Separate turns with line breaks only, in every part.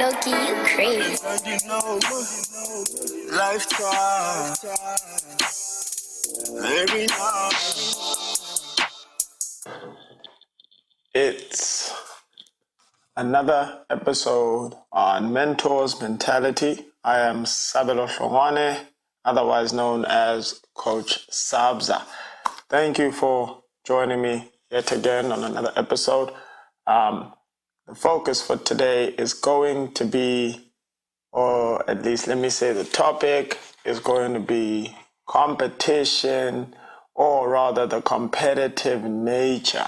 Loki, you crazy.
Life try. Every now. It's another episode on Mentors Mentality. I am Sabelo Shongwane, otherwise known as Coach Sabza. Thank you for joining me yet again on another episode. The focus for today is going to be, or at least let me say the topic is going to be competition, or rather the competitive nature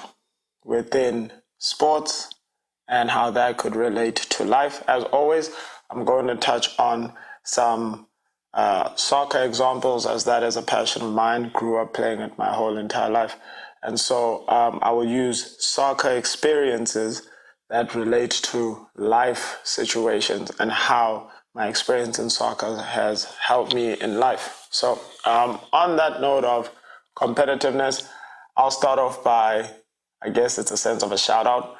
within sports and how that could relate to life. As always, I'm going to touch on some soccer examples, as that is a passion of mine. Grew up playing it my whole entire life. And so I will use soccer experiences that relate to life situations and how my experience in soccer has helped me in life. So on that note of competitiveness, I'll start off by, I guess it's a sense of a shout out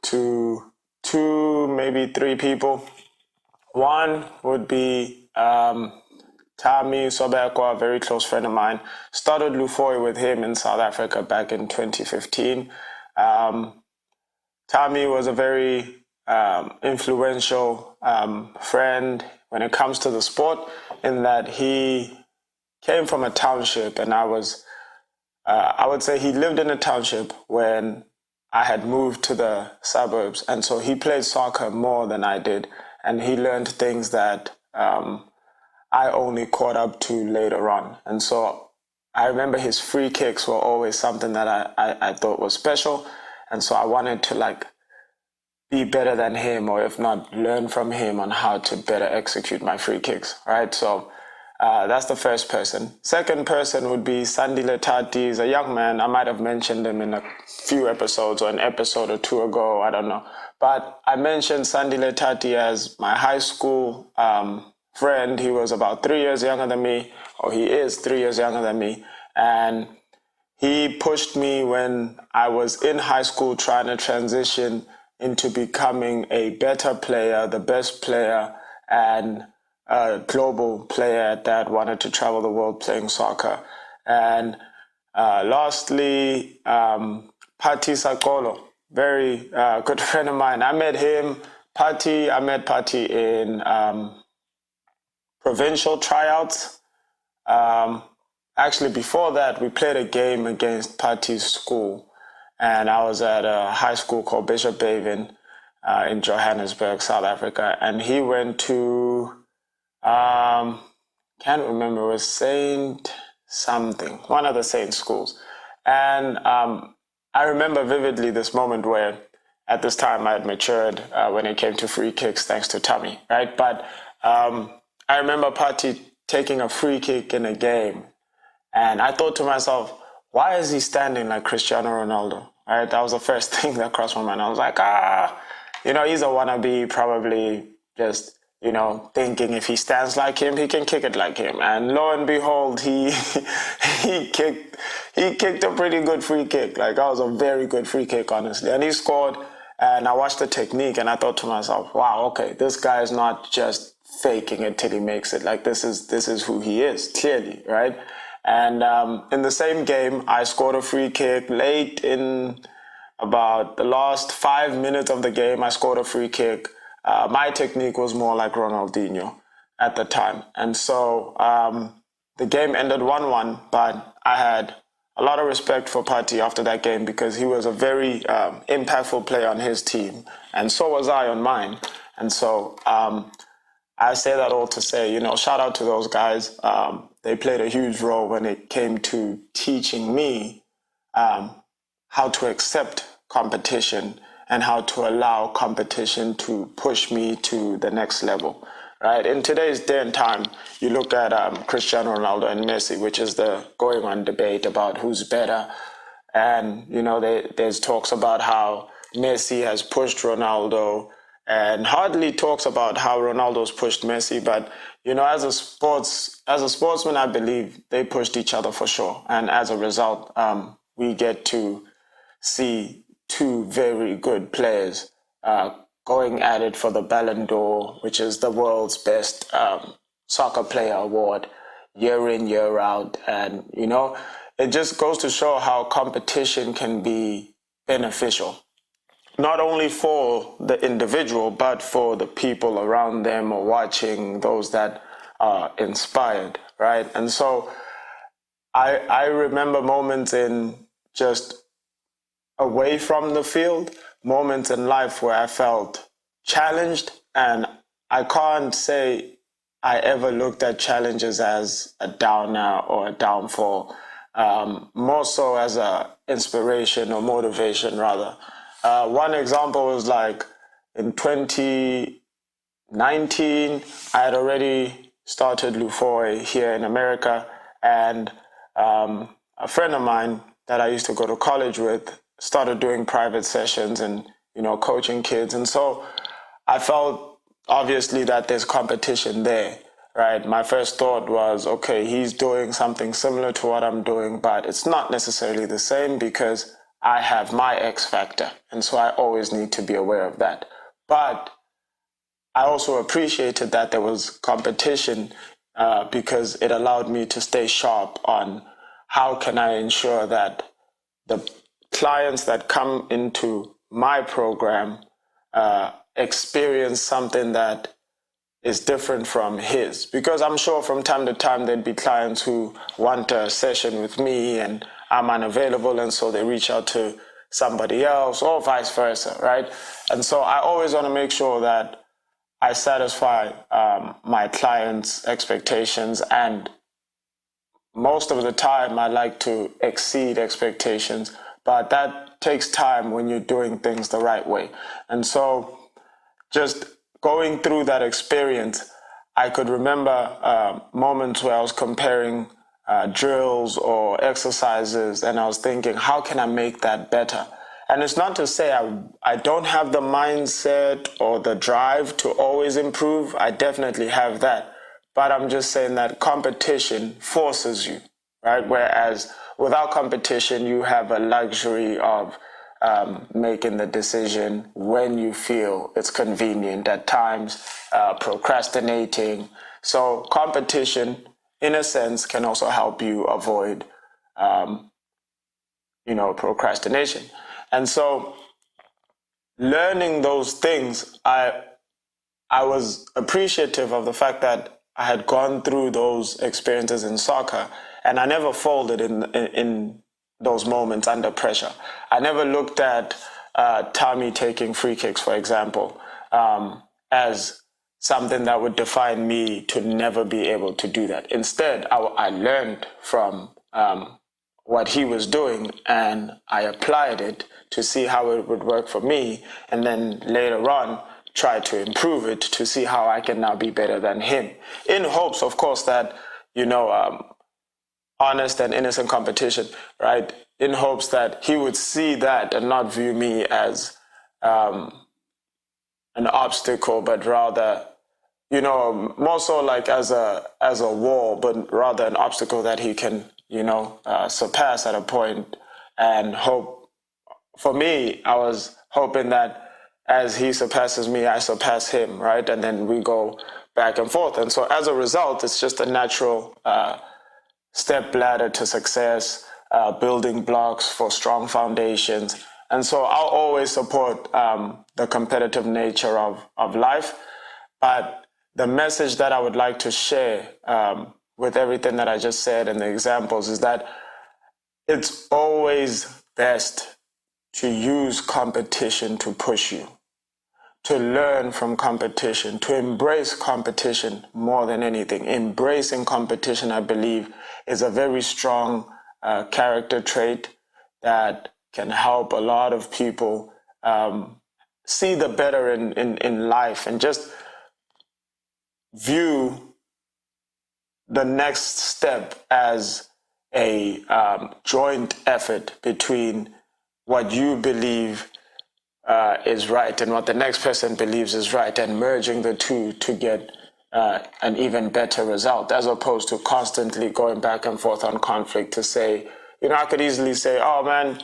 to two, maybe three people. One would be Tami Sobeko, a very close friend of mine. Started LUFOY with him in South Africa back in 2015. Tami was a very influential friend when it comes to the sport, in that he came from a township, and I would say he lived in a township when I had moved to the suburbs. And so he played soccer more than I did, and he learned things that I only caught up to later on. And so I remember his free kicks were always something that I thought was special. And so I wanted to be better than him, or if not, learn from him on how to better execute my free kicks, right? So that's the first person. Second person would be Sandile Tati. He's a young man. I might have mentioned him in a few episodes, or an episode or two ago, I don't know. But I mentioned Sandile Tati as my high school friend. He was about 3 years younger than me, or he is 3 years younger than me. And he pushed me when I was in high school, trying to transition into becoming a better player, the best player, and a global player that wanted to travel the world playing soccer. And lastly, Pati Sakolo, very good friend of mine. I met Pati in provincial tryouts. Actually, before that, we played a game against Pati's school, and I was at a high school called Bishop Bavin in Johannesburg, South Africa, and he went to, can't remember, it was Saint something, one of the Saint schools. And I remember vividly this moment where, at this time, I had matured when it came to free kicks, thanks to Tommy, right? But I remember Pati taking a free kick in a game, and I thought to myself, why is he standing like Cristiano Ronaldo? Right? That was the first thing that crossed my mind. I was like, he's a wannabe, probably just, thinking if he stands like him, he can kick it like him. And lo and behold, he kicked a pretty good free kick. That was a very good free kick, honestly. And he scored, and I watched the technique, and I thought to myself, wow, okay, this guy is not just faking it till he makes it. This is who he is, clearly, right? And in the same game, I scored a free kick late in about the last 5 minutes of the game. I scored a free kick. My technique was more like Ronaldinho at the time. And so the game ended 1-1, but I had a lot of respect for Pati after that game, because he was a very impactful player on his team, and so was I on mine. And so I say that all to say, shout out to those guys. They played a huge role when it came to teaching me how to accept competition and how to allow competition to push me to the next level, right? In today's day and time, you look at Cristiano Ronaldo and Messi, which is the going on debate about who's better. And, there's talks about how Messi has pushed Ronaldo, and hardly talks about how Ronaldo's pushed Messi. But, as a sportsman, I believe they pushed each other for sure. And as a result, we get to see two very good players going at it for the Ballon d'Or, which is the world's best soccer player award, year in, year out. And, it just goes to show how competition can be beneficial, not only for the individual, but for the people around them or watching, those that are inspired, right? And so I remember moments in just away from the field, moments in life where I felt challenged, and I can't say I ever looked at challenges as a downer or a downfall, more so as a inspiration or motivation rather. One example was like in 2019, I had already started LUFOY here in America, and a friend of mine that I used to go to college with started doing private sessions and, coaching kids. And so I felt obviously that there's competition there, right? My first thought was, okay, he's doing something similar to what I'm doing, but it's not necessarily the same because I have my X factor. And so I always need to be aware of that. But I also appreciated that there was competition because it allowed me to stay sharp on how can I ensure that the clients that come into my program experience something that is different from his. Because I'm sure from time to time there'd be clients who want a session with me and I'm unavailable, and so they reach out to somebody else or vice versa, right? And so I always want to make sure that I satisfy my clients' expectations, and most of the time I like to exceed expectations, but that takes time when you're doing things the right way. And so just going through that experience, I could remember moments where I was comparing drills or exercises, and I was thinking, how can I make that better? And it's not to say I don't have the mindset or the drive to always improve. I definitely have that. But I'm just saying that competition forces you, right? Whereas without competition, you have a luxury of making the decision when you feel it's convenient, at times procrastinating. So competition, in a sense, can also help you avoid, procrastination. And so learning those things, I was appreciative of the fact that I had gone through those experiences in soccer, and I never folded in those moments under pressure. I never looked at Tommy taking free kicks, for example, as something that would define me to never be able to do that. Instead, I learned from what he was doing, and I applied it to see how it would work for me, and then later on try to improve it to see how I can now be better than him, in hopes, of course, that honest and innocent competition, right? In hopes that he would see that and not view me as an obstacle, but rather, more so like as a wall, but rather an obstacle that he can, surpass at a point. And hope, for me, I was hoping that as he surpasses me, I surpass him, right? And then we go back and forth. And so as a result, it's just a natural step ladder to success, building blocks for strong foundations. And so I'll always support the competitive nature of life. But the message that I would like to share with everything that I just said and the examples is that it's always best to use competition to push you, to learn from competition, to embrace competition more than anything. Embracing competition, I believe, is a very strong character trait that can help a lot of people see the better in life and just view the next step as a joint effort between what you believe is right and what the next person believes is right, and merging the two to get an even better result, as opposed to constantly going back and forth on conflict to say, I could easily say, oh man,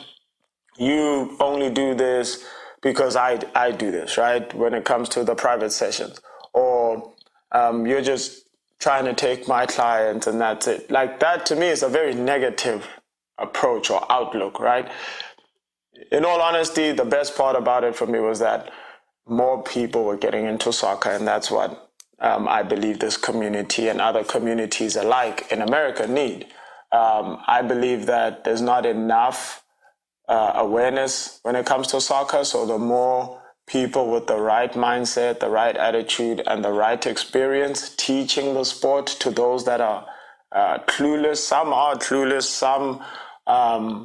you only do this because I do this, right? When it comes to the private sessions, or you're just trying to take my clients and that's it. Like that to me is a very negative approach or outlook, right? In all honesty, the best part about it for me was that more people were getting into soccer, and that's what I believe this community and other communities alike in America need. I believe that there's not enough awareness when it comes to soccer, so the more people with the right mindset, the right attitude, and the right experience teaching the sport to those that are clueless. Some are clueless, some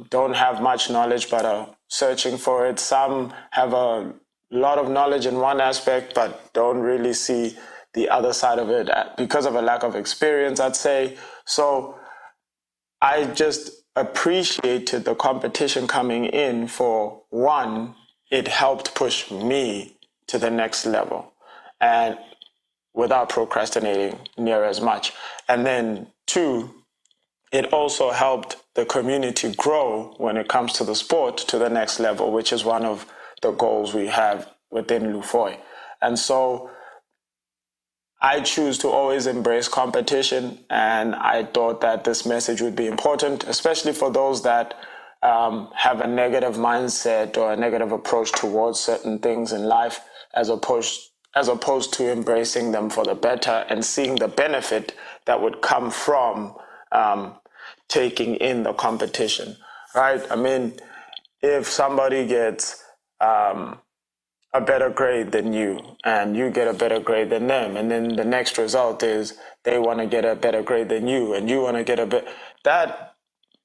don't have much knowledge but are searching for it. Some have a lot of knowledge in one aspect but don't really see the other side of it because of a lack of experience, I'd say. So I just appreciated the competition coming in. For one, it helped push me to the next level and without procrastinating near as much. And then two, it also helped the community grow when it comes to the sport to the next level, which is one of the goals we have within LUFOY. And so I choose to always embrace competition, and I thought that this message would be important, especially for those that have a negative mindset or a negative approach towards certain things in life, as opposed to embracing them for the better and seeing the benefit that would come from taking in the competition, right? I mean, if somebody gets a better grade than you and you get a better grade than them, and then the next result is they want to get a better grade than you and you want to get a bit, that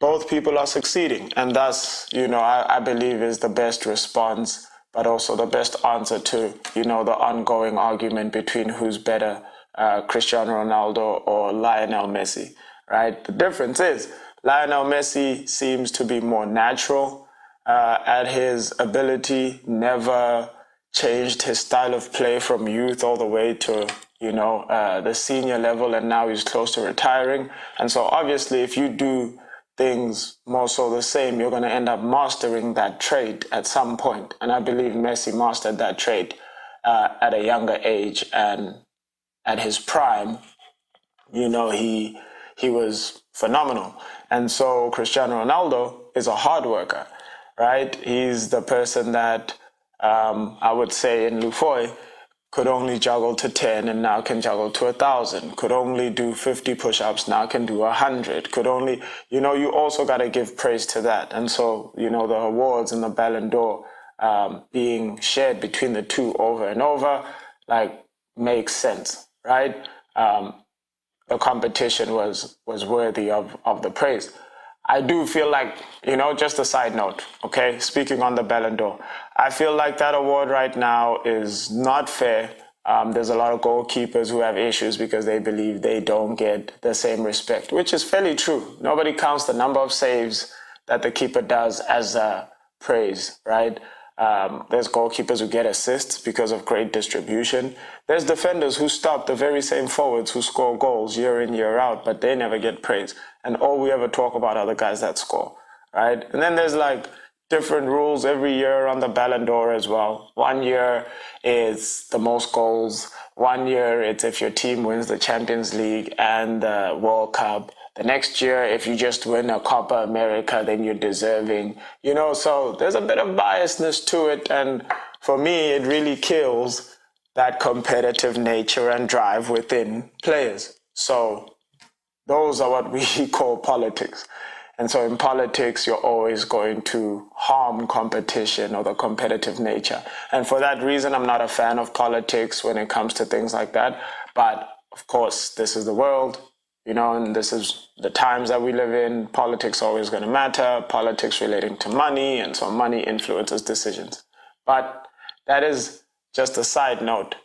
both people are succeeding. And thus, I believe is the best response, but also the best answer to, the ongoing argument between who's better, Cristiano Ronaldo or Lionel Messi, right? The difference is Lionel Messi seems to be more natural at his ability, never changed his style of play from youth all the way to, the senior level, and now he's close to retiring. And so obviously if you do things more so the same, you're going to end up mastering that trait at some point. And I believe Messi mastered that trait at a younger age, and at his prime, he was phenomenal. And so Cristiano Ronaldo is a hard worker, right? He's the person that I would say in LUFOY could only juggle to 10 and now can juggle to 1,000, could only do 50 push-ups, now can do 100, could only, you also got to give praise to that. And so, the awards and the Ballon d'Or being shared between the two over and over, makes sense, right? The competition was worthy of the praise. I do feel like, just a side note, okay, speaking on the Ballon d'Or, I feel like that award right now is not fair. There's a lot of goalkeepers who have issues because they believe they don't get the same respect, which is fairly true. Nobody counts the number of saves that the keeper does as praise, right? There's goalkeepers who get assists because of great distribution. There's defenders who stop the very same forwards who score goals year in, year out, but they never get praise. And all we ever talk about are the guys that score, right? And then there's different rules every year on the Ballon d'Or as well. One year it's the most goals. One year it's if your team wins the Champions League and the World Cup. The next year, if you just win a Copa America, then you're deserving. So there's a bit of biasness to it. And for me, it really kills that competitive nature and drive within players. So those are what we call politics. And so in politics, you're always going to harm competition or the competitive nature. And for that reason, I'm not a fan of politics when it comes to things like that. But of course, this is the world. And this is the times that we live in. Politics always going to matter. Politics relating to money, and so money influences decisions. But that is just a side note.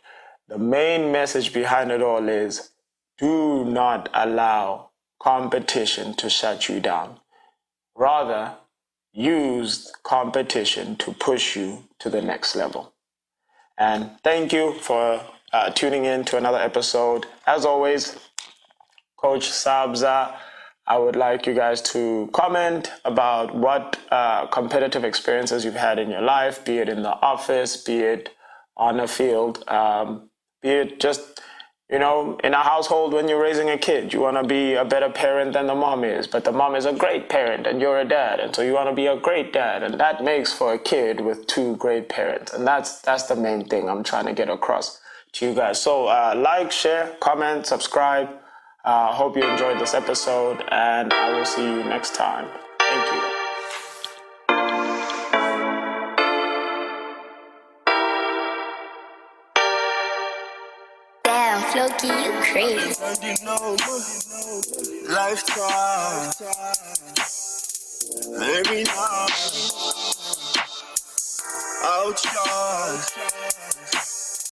The main message behind it all is do not allow competition to shut you down. Rather, use competition to push you to the next level. And thank you for tuning in to another episode. As always, Coach Sabza, I would like you guys to comment about what competitive experiences you've had in your life, be it in the office, be it on a field, be it just, in a household when you're raising a kid. You want to be a better parent than the mom is, but the mom is a great parent and you're a dad, and so you want to be a great dad, and that makes for a kid with two great parents. And that's the main thing I'm trying to get across to you guys. So like, share, comment, subscribe. Hope you enjoyed this episode, and I will see you next time. Thank you.
Damn, Floki, you crazy.
Lifetime, every night, outshine.